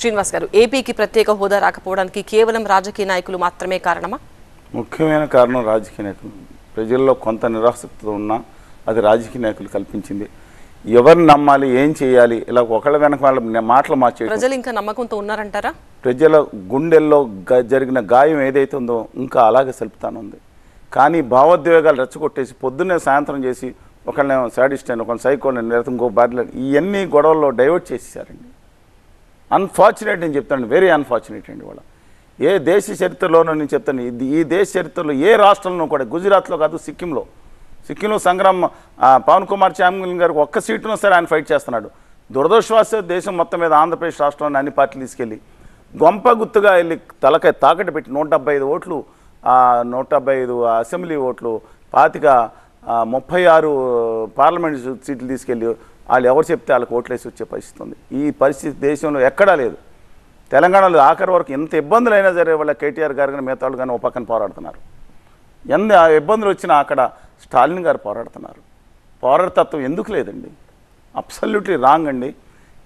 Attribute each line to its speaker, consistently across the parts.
Speaker 1: శ్రీనివాస్ గారు, ఏపీకి ప్రత్యేక హోదా రాకపోవడానికి కేవలం రాజకీయ నాయకులు మాత్రమే కారణమా?
Speaker 2: ముఖ్యమైన కారణం రాజకీయ నాయకులు. ప్రజల్లో కొంత నిరాసక్తి ఉన్నా అది రాజకీయ నాయకులు కల్పించింది. ఎవరిని నమ్మాలి, ఏం చేయాలి, ఇలా ఒకళ్ళ వెనక వాళ్ళ మాటలు మార్చే
Speaker 1: ప్రజలు ఇంకా నమ్మకంతో ఉన్నారంటారా?
Speaker 2: ప్రజల గుండెల్లో జరిగిన గాయం ఏదైతే ఉందో ఇంకా అలాగే సెలుపుతానుంది. కానీ భావోద్వేగాలు రెచ్చగొట్టేసి పొద్దున్నే సాయంత్రం చేసి ఒకళ్ళని సాడిస్ట్ అని, ఒకళ్ళని సైకోని, లేదా ఇంకో బాధ్యత, ఇవన్నీ గొడవల్లో డైవర్ట్ చేసేసారండి. అన్ఫార్చునేట్ నేను చెప్తాను, వెరీ అన్ఫార్చునేట్ అండి. వాళ్ళ ఏ దేశ చరిత్రలోనూ నేను చెప్తాను, ఈ దేశ చరిత్రలో ఏ రాష్ట్రంలో కూడా, గుజరాత్లో కాదు, సిక్కింలో సంగ్రామ్ పవన్ కుమార్ చామ్లింగ్ గారికి ఒక్క సీటును సరే ఆయన ఫైట్ చేస్తున్నాడు. దురదృష్టవశాత్తు దేశం మొత్తం మీద ఆంధ్రప్రదేశ్ రాష్ట్రంలోని అన్ని పార్టీలు తీసుకెళ్ళి గొంప గుత్తుగా వెళ్ళి తలకాయ తాకట్టు పెట్టి 175 ఓట్లు, 175 అసెంబ్లీ ఓట్లు, 36 పార్లమెంట్ సీట్లు తీసుకెళ్ళి వాళ్ళు ఎవరు చెప్తే వాళ్ళకి ఓట్లేసి వచ్చే పరిస్థితి ఉంది. ఈ పరిస్థితి దేశంలో ఎక్కడా లేదు. తెలంగాణలో ఆఖరి వరకు ఎంత ఇబ్బందులు అయినా సరే వాళ్ళ కేటీఆర్ గారు కానీ మిగతా వాళ్ళు కానీ ఓ పక్కన పోరాడుతున్నారు. ఎన్ని ఇబ్బందులు వచ్చినా అక్కడ స్టాలిన్ గారు పోరాడుతున్నారు. పోరాటతత్వం ఎందుకు లేదండి? అబ్సల్యూట్లీ రాంగ్ అండి.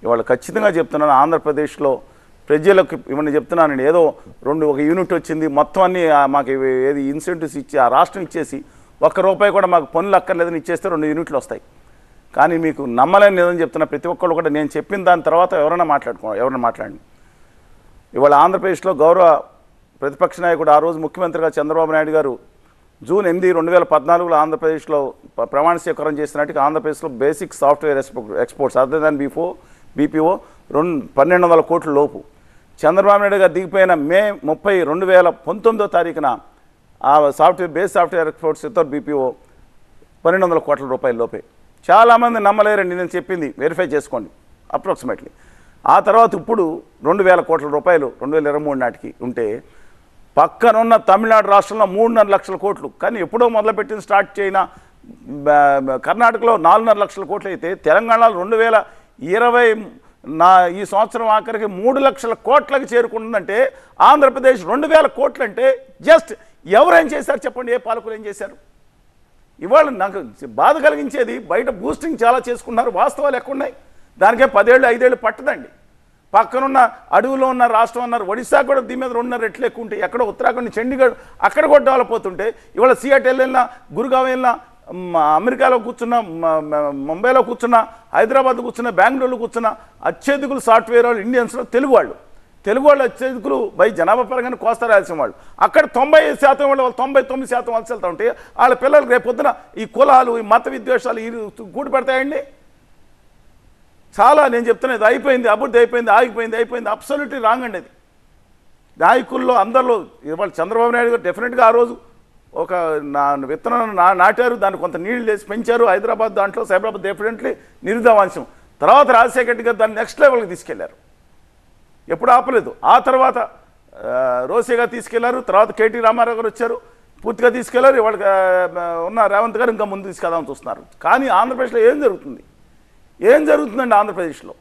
Speaker 2: ఇవాళ ఖచ్చితంగా చెప్తున్నాను, ఆంధ్రప్రదేశ్లో ప్రజలకు ఇవన్నీ చెప్తున్నానండి. ఏదో ఒక యూనిట్ వచ్చింది, మొత్తం అన్నీ మాకు ఏది ఇన్సెంటివ్స్ ఇచ్చి ఆ రాష్ట్రం ఇచ్చేసి ₹1 కూడా మాకు పనులు అక్కర్లేదని ఇచ్చేస్తే 2 యూనిట్లు వస్తాయి. కానీ మీకు నమ్మలేని నిజం చెప్తున్నా, ప్రతి ఒక్కళ్ళు కూడా నేను చెప్పిన దాని తర్వాత ఎవరైనా మాట్లాడండి. ఇవాళ ఆంధ్రప్రదేశ్లో గౌరవ ప్రతిపక్ష నాయకుడు, ఆ రోజు ముఖ్యమంత్రిగా చంద్రబాబు నాయుడు గారు జూన్ 8, 2014లో ఆంధ్రప్రదేశ్లో ప్రమాణ స్వీకారం చేసినట్టుగా ఆంధ్రప్రదేశ్లో basic software exports other than BPO 1,200 కోట్ల లోపు. చంద్రబాబు నాయుడు గారు దిగిపోయిన మే 30, 2019వ తారీఖున ఆ సాఫ్ట్వేర్ ఎక్స్పోర్ట్స్ ఇతర బీపీఓ 1,200 కోట్ల రూపాయల లోపే. చాలామంది నమ్మలేరండి నేను చెప్పింది, వెరిఫై చేసుకోండి అప్రాక్సిమేట్లీ. ఆ తర్వాత ఇప్పుడు 2,000 కోట్ల రూపాయలు 2023 నాటికి ఉంటే, పక్కనున్న తమిళనాడు రాష్ట్రంలో 3.5 లక్షల కోట్లు. కానీ ఎప్పుడో మొదలుపెట్టింది స్టార్ట్ చేయన కర్ణాటకలో 4.5 లక్షల కోట్లు అయితే, తెలంగాణలో 2020 ఈ సంవత్సరం ఆఖరికి 3 లక్షల కోట్లకు చేరుకుంటుందంటే, ఆంధ్రప్రదేశ్ 2,000 కోట్లు అంటే జస్ట్ ఎవరేం చేశారు చెప్పండి? ఏ పాలకులు ఏం చేశారు? ఇవాళ నాకు బాధ కలిగించేది, బయట బూస్టింగ్ చాలా చేసుకున్నారు, వాస్తవాలు ఎక్కడున్నాయి? దానికే 10 ఏళ్ళు 5 ఏళ్ళు పట్టదండి. పక్కనున్న అడవులో ఉన్న రాష్ట్రం అన్నారు, ఒడిశా కూడా దీని మీద 2.5 రెట్లు ఎక్కువ ఉంటాయి. ఎక్కడో ఉత్తరాఖండ్, చండీగఢ్ అక్కడ కూడా డెవలప్ అవుతుంటే, ఇవాళ సియాటెల్ వెళ్ళినా, గురుగావ్ వెళ్ళినా, అమెరికాలో కూర్చున్నా, ముంబైలో కూర్చున్నా, హైదరాబాద్ కూర్చున్నా, బెంగళూరులో కూర్చున్నా అత్యధికులు సాఫ్ట్వేర్ వాళ్ళు ఇండియన్స్లో తెలుగు వాళ్ళు అత్యధికులు బై జనాభా పరంగానే కోస్తా రాయాల్సిన వాళ్ళు. అక్కడ 90% వాళ్ళు 99% వలస వెళ్తూ ఉంటే వాళ్ళ పిల్లలకు రేపు పొద్దున ఈ కులాలు, ఈ మత విద్వేషాలు కూడి పెడతాయండి. చాలా నేను చెప్తున్నది అయిపోయింది, అభివృద్ధి అయిపోయింది, అయిపోయింది. అబ్సల్యూట్లీ రాంగ్ అండి. అది నాయకుల్లో అందరిలో ఇవాళ చంద్రబాబు నాయుడు గారు డెఫినెట్గా ఆ రోజు ఒక విత్తనం నాటారు, దాన్ని కొంత నీళ్లు వేసి పెంచారు. హైదరాబాద్ దాంట్లో సైబరాబాద్ డెఫినెట్లీ నిరుదావాంశం. తర్వాత రాజశేఖర రెడ్డి గారు దాన్ని నెక్స్ట్ లెవెల్కి తీసుకెళ్లారు, ఎప్పుడు ఆపలేదు. ఆ తర్వాత రోసేగా తీసుకెళ్లారు, తర్వాత కేటీ రామారావు గారు వచ్చారు, పూర్తిగా తీసుకెళ్లారు. ఇవాళ ఉన్న రేవంత్ గారు ఇంకా ముందు తీసుకెళ్దామని చూస్తున్నారు. కానీ ఆంధ్రప్రదేశ్లో ఏం జరుగుతుందండి? ఆంధ్రప్రదేశ్లో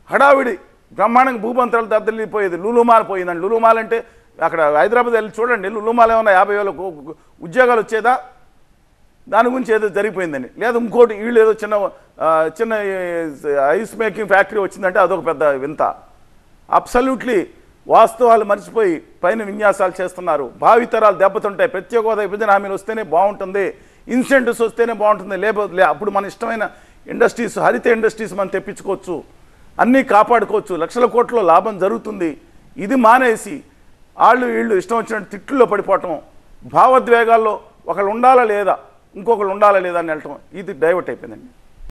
Speaker 2: హడావిడి బ్రహ్మాండంగా భూమంత్రాలు దద్దరిపోయేది. లులుమాల పోయిందండి. లులుమాల అంటే అక్కడ హైదరాబాద్ వెళ్ళి చూడండి, లులుమాల ఏమన్నా 50,000 ఉద్యోగాలు వచ్చేదా? దాని గురించి ఏదో జరిగిపోయిందని. లేదా ఇంకోటి వీళ్ళు ఏదో చిన్న ఐస్ మేకింగ్ ఫ్యాక్టరీ వచ్చిందంటే అదొక పెద్ద వింత. అబ్సల్యూట్లీ వాస్తవాలు మర్చిపోయి పైన విన్యాసాలు చేస్తున్నారు. భావితరాలు దెబ్బతుంటాయి. ప్రత్యేక హోదా విభజన హామీలు వస్తేనే బాగుంటుంది, ఇన్సెంటివ్స్ వస్తేనే బాగుంటుంది, లేకపోతే అప్పుడు మన ఇష్టమైన ఇండస్ట్రీస్, హరిత ఇండస్ట్రీస్ మనం తెప్పించుకోవచ్చు, అన్నీ కాపాడుకోవచ్చు, లక్షల కోట్ల లాభం జరుగుతుంది. ఇది మానేసి వీళ్ళు ఇష్టం వచ్చినట్టు తిట్టుల్లో పడిపోవటం, భావోద్వేగాల్లో ఒకళ్ళు ఉండాలా లేదా, ఇంకొకళ్ళు ఉండాలా లేదా అని వెళ్ళటం, ఇది డైవర్ట్ అయిపోయిందండి.